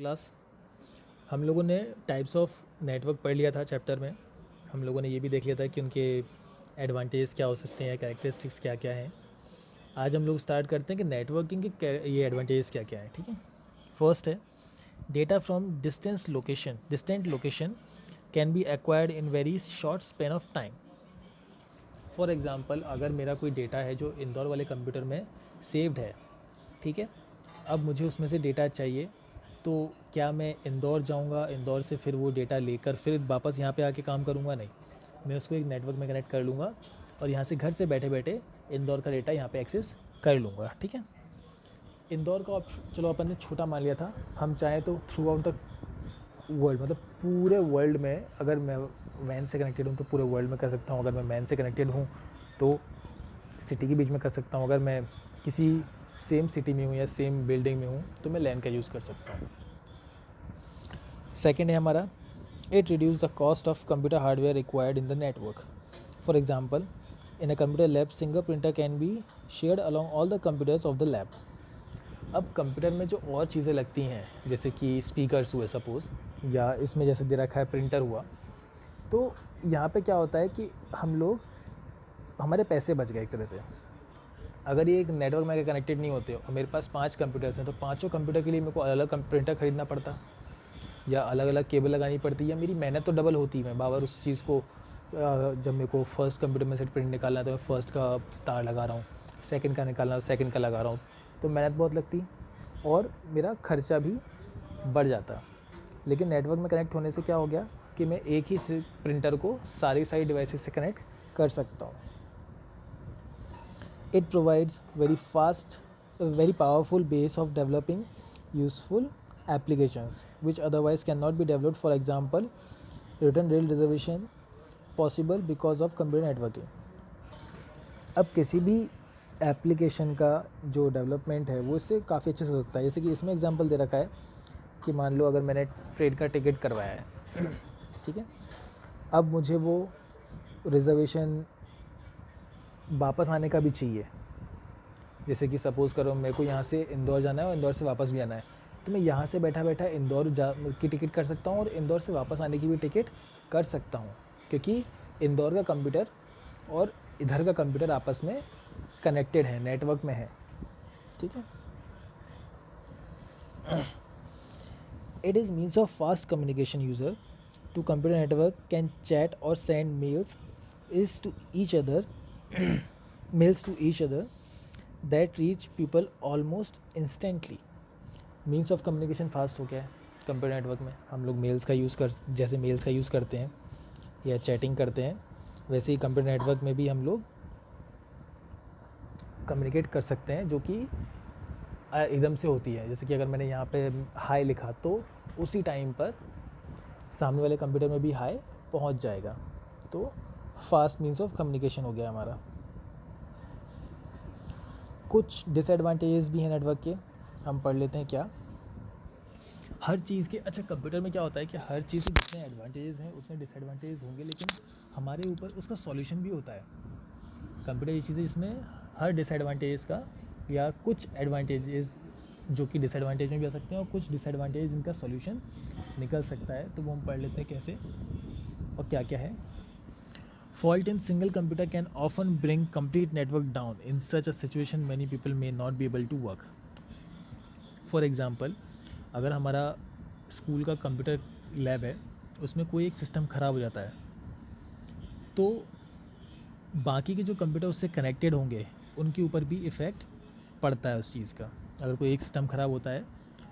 Class हम लोगों ने टाइप्स ऑफ नेटवर्क पढ़ लिया था चैप्टर में। हम लोगों ने ये भी देख लिया था कि उनके एडवांटेज क्या हो सकते हैं, कैरेक्टरिस्टिक्स क्या क्या हैं। आज हम लोग स्टार्ट करते हैं कि नेटवर्किंग के ये एडवांटेज क्या क्या है। ठीक है, फर्स्ट है data from distant location can be acquired in very short span of time. For example, अगर मेरा कोई डेटा है जो इंदौर वाले कंप्यूटर में सेव्ड है, ठीक है, अब मुझे उसमें से डेटा चाहिए, तो क्या मैं इंदौर जाऊंगा, इंदौर से फिर वो डेटा लेकर फिर वापस यहाँ पे आके काम करूँगा? नहीं, मैं उसको एक नेटवर्क में कनेक्ट कर लूँगा और यहाँ से घर से बैठे बैठे इंदौर का डेटा यहाँ पे एक्सेस कर लूँगा। ठीक है, इंदौर का चलो अपन ने छोटा मान लिया था, हम चाहें तो थ्रू आउट द वर्ल्ड, मतलब पूरे वर्ल्ड में, अगर मैं वैन से कनेक्टेड हूँ तो पूरे वर्ल्ड में कर सकता हूँ। अगर मैं मैन से कनेक्टेड हूँ तो सिटी के बीच में कर सकता हूँ। अगर मैं किसी सेम सिटी में हूँ या सेम बिल्डिंग में हूँ तो मैं लैन का यूज़ कर सकता हूँ। सेकेंड है हमारा, it reduce the cost of computer hardware required in the network. For example, in a computer lab single printer can be shared along all the computers of the lab. अब computer में जो और चीज़ें लगती हैं, जैसे कि स्पीकर्स हुए सपोज़, या इसमें जैसे दे रखा है प्रिंटर हुआ, तो यहाँ पे क्या होता है कि हमारे पैसे बच गए एक तरह से। अगर ये एक नेटवर्क में कनेक्टेड नहीं होते और मेरे पास 5 कंप्यूटर्स हैं, तो पाँचों कंप्यूटर के लिए मेरे को अलग अलग प्रिंटर ख़रीदना पड़ता, या अलग अलग केबल लगानी पड़ती, या मेरी मेहनत तो डबल होती। मैं बार उस चीज़ को जब मेरे को फर्स्ट कंप्यूटर में से प्रिंट निकालना है तो मैं फर्स्ट का तार लगा रहा हूँ, सेकंड का निकालना है सेकंड का लगा रहा हूँ, तो मेहनत बहुत लगती और मेरा खर्चा भी बढ़ जाता। लेकिन नेटवर्क में कनेक्ट होने से क्या हो गया कि मैं एक ही प्रिंटर को सारी डिवाइसेस से कनेक्ट कर सकता हूँ। It provides very powerful base of developing useful applications which otherwise cannot be developed. For example, return rail reservation possible because of computer networking. अब किसी भी एप्लीकेशन का जो डेवलपमेंट है वो इससे काफ़ी अच्छे से हो सकता है। जैसे कि इसमें एग्जांपल दे रखा है कि मान लो अगर मैंने ट्रेन का टिकट करवाया है ठीक है, अब मुझे वो रिज़र्वेशन वापस आने का भी चाहिए। जैसे कि सपोज़ करो मेरे को यहाँ से इंदौर जाना है और इंदौर से वापस भी आना है, तो मैं यहाँ से बैठा बैठा इंदौर की टिकट कर सकता हूँ और इंदौर से वापस आने की भी टिकट कर सकता हूँ, क्योंकि इंदौर का कंप्यूटर और इधर का कंप्यूटर आपस में कनेक्टेड है, नेटवर्क में है। ठीक है, it is means of fast communication. User to computer network can chat और send mails to each other that reach people almost instantly. Means of communication fast हो गया है कंप्यूटर नेटवर्क में। हम लोग जैसे मेल्स का यूज़ करते हैं या चैटिंग करते हैं, वैसे ही कंप्यूटर नेटवर्क में भी हम लोग कम्युनिकेट कर सकते हैं, जो कि एकदम से होती है। जैसे कि अगर मैंने यहाँ पे हाई लिखा तो उसी टाइम पर सामने वाले कंप्यूटर में भी हाई पहुँच जाएगा। तो फास्ट मीन्स ऑफ कम्युनिकेशन हो गया हमारा। कुछ डिसएडवांटेजेस भी हैं नेटवर्क के, हम पढ़ लेते हैं क्या। हर चीज़ के कंप्यूटर में क्या होता है कि हर चीज़ के जितने एडवांटेजेस हैं उतने डिसएडवांटेजेस होंगे, लेकिन हमारे ऊपर उसका सॉल्यूशन भी होता है। कंप्यूटर ये चीज़ है जिसमें हर डिसएडवांटेज का या कुछ एडवांटेजेस जो कि डिसएडवांटेज में भी आ सकते हैं और कुछ डिसएडवांटेज इनका सॉल्यूशन निकल सकता है, तो वो हम पढ़ लेते हैं कैसे और क्या क्या है। Fault in single computer can often bring complete network down. In such a situation, many people may not be able to work. For example, अगर हमारा स्कूल का कंप्यूटर लैब है, उसमें कोई एक सिस्टम ख़राब हो जाता है, तो बाकी के जो कंप्यूटर उससे कनेक्टेड होंगे उनके ऊपर भी इफ़ेक्ट पड़ता है उस चीज़ का। अगर कोई एक सिस्टम ख़राब होता है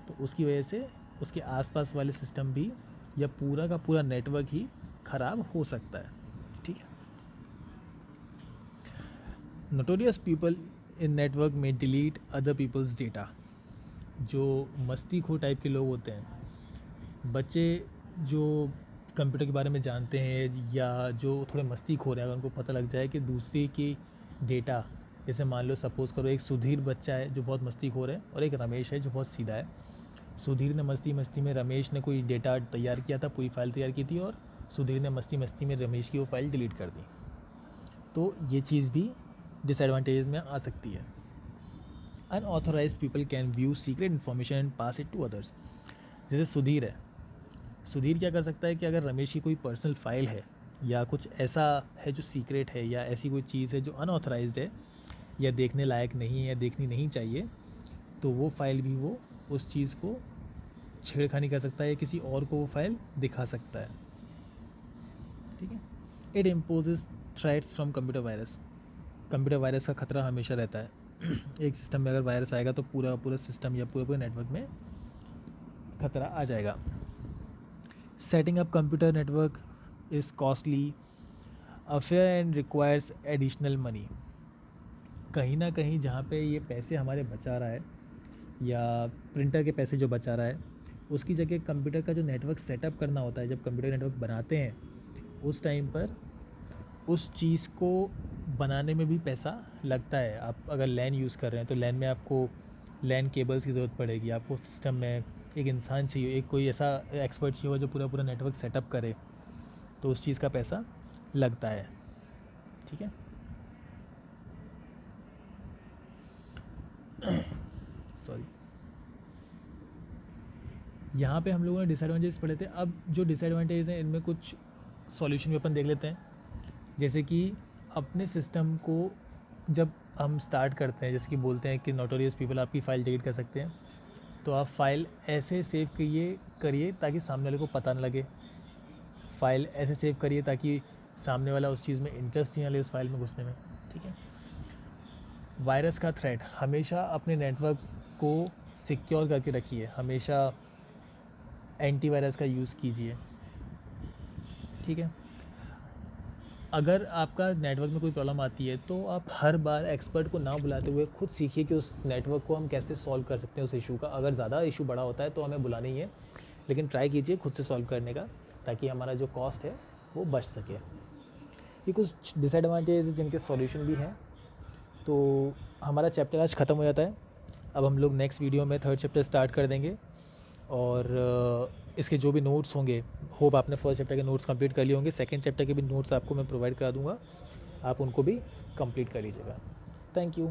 तो उसकी वजह से उसके आसपास वाले सिस्टम भी या पूरा का पूरा नेटवर्क ही ख़राब हो सकता है। ठीक है, नोटोरियस पीपल इन नेटवर्क में डिलीट अदर पीपल्स डेटा। जो मस्तीखोर टाइप के लोग होते हैं, बच्चे जो कंप्यूटर के बारे में जानते हैं या जो थोड़े मस्तीखोर हैं, अगर उनको पता लग जाए कि दूसरे की डेटा, जैसे मान लो सपोज़ करो एक सुधीर बच्चा है जो बहुत मस्तीखोर है और एक रमेश है जो बहुत सीधा है। सुधीर ने मस्ती में रमेश ने कोई डेटा तैयार किया था, पूरी फाइल तैयार की थी, और सुधीर ने मस्ती में रमेश की वो फाइल डिलीट कर दी। तो ये चीज़ भी डिसएडवांटेज में आ सकती है। Unauthorized people can view secret information and pass it to others. जैसे सुधीर है, सुधीर क्या कर सकता है कि अगर रमेश की कोई पर्सनल फाइल है या कुछ ऐसा है जो सीक्रेट है या ऐसी कोई चीज़ है जो अनऑथराइज्ड है या देखने लायक नहीं है या देखनी नहीं चाहिए, तो वो फाइल भी वो उस चीज़ को छेड़खानी कर सकता है या किसी और को वो फाइल दिखा सकता है। ठीक है। It imposes threats from computer virus. Computer virus का खतरा हमेशा रहता है। एक सिस्टम में अगर वायरस आएगा तो पूरा पूरा सिस्टम या पूरे पूरे नेटवर्क में खतरा आ जाएगा। Setting up computer network is costly affair and requires additional money. कहीं ना कहीं जहाँ पे ये पैसे हमारे बचा रहा है या प्रिंटर के पैसे जो बचा रहा है, उसकी जगह कंप्यूटर का जो नेटवर्क सेटअप करना होता है, जब कंप्यूटर नेटवर्क बनाते हैं उस टाइम पर उस चीज़ को बनाने में भी पैसा लगता है। आप अगर लैन यूज़ कर रहे हैं तो लैन में आपको लैन केबल्स की ज़रूरत पड़ेगी, आपको सिस्टम में एक इंसान चाहिए, एक कोई ऐसा एक्सपर्ट चाहिए हो जो पूरा पूरा नेटवर्क सेटअप करे, तो उस चीज़ का पैसा लगता है। ठीक है। सॉरी, यहाँ पे हम लोगों ने डिसएडवांटेज पढ़े थे। अब जो डिसएडवांटेज हैं इनमें कुछ सॉल्यूशन भी अपन देख लेते हैं। जैसे कि अपने सिस्टम को जब हम स्टार्ट करते हैं, जैसे कि बोलते हैं कि नोटोरियस पीपल आपकी फ़ाइल डिलीट कर सकते हैं, तो आप फाइल ऐसे सेव करिए ताकि सामने वाले को पता न लगे। फ़ाइल ऐसे सेव करिए ताकि सामने वाला उस चीज़ में इंटरेस्ट ही ना ले उस फाइल में घुसने में। ठीक है। वायरस का थ्रेट, हमेशा अपने नेटवर्क को सिक्योर करके रखिए, हमेशा एंटीवायरस का यूज़ कीजिए। ठीक है। अगर आपका नेटवर्क में कोई प्रॉब्लम आती है तो आप हर बार एक्सपर्ट को ना बुलाते हुए खुद सीखिए कि उस नेटवर्क को हम कैसे सॉल्व कर सकते हैं उस इशू का। अगर ज़्यादा इशू बड़ा होता है तो हमें बुलाना ही है, लेकिन ट्राई कीजिए खुद से सॉल्व करने का, ताकि हमारा जो कॉस्ट है वो बच सके। ये कुछ डिसएडवांटेज जिनके सॉल्यूशन भी हैं। तो हमारा चैप्टर आज ख़त्म हो जाता है। अब हम लोग नेक्स्ट वीडियो में 3rd चैप्टर स्टार्ट कर देंगे, और इसके जो भी नोट्स होंगे, होप आपने फर्स्ट चैप्टर के नोट्स कंप्लीट कर लिए होंगे, सेकंड चैप्टर के भी नोट्स आपको मैं प्रोवाइड करा दूंगा, आप उनको भी कंप्लीट कर लीजिएगा। Thank you.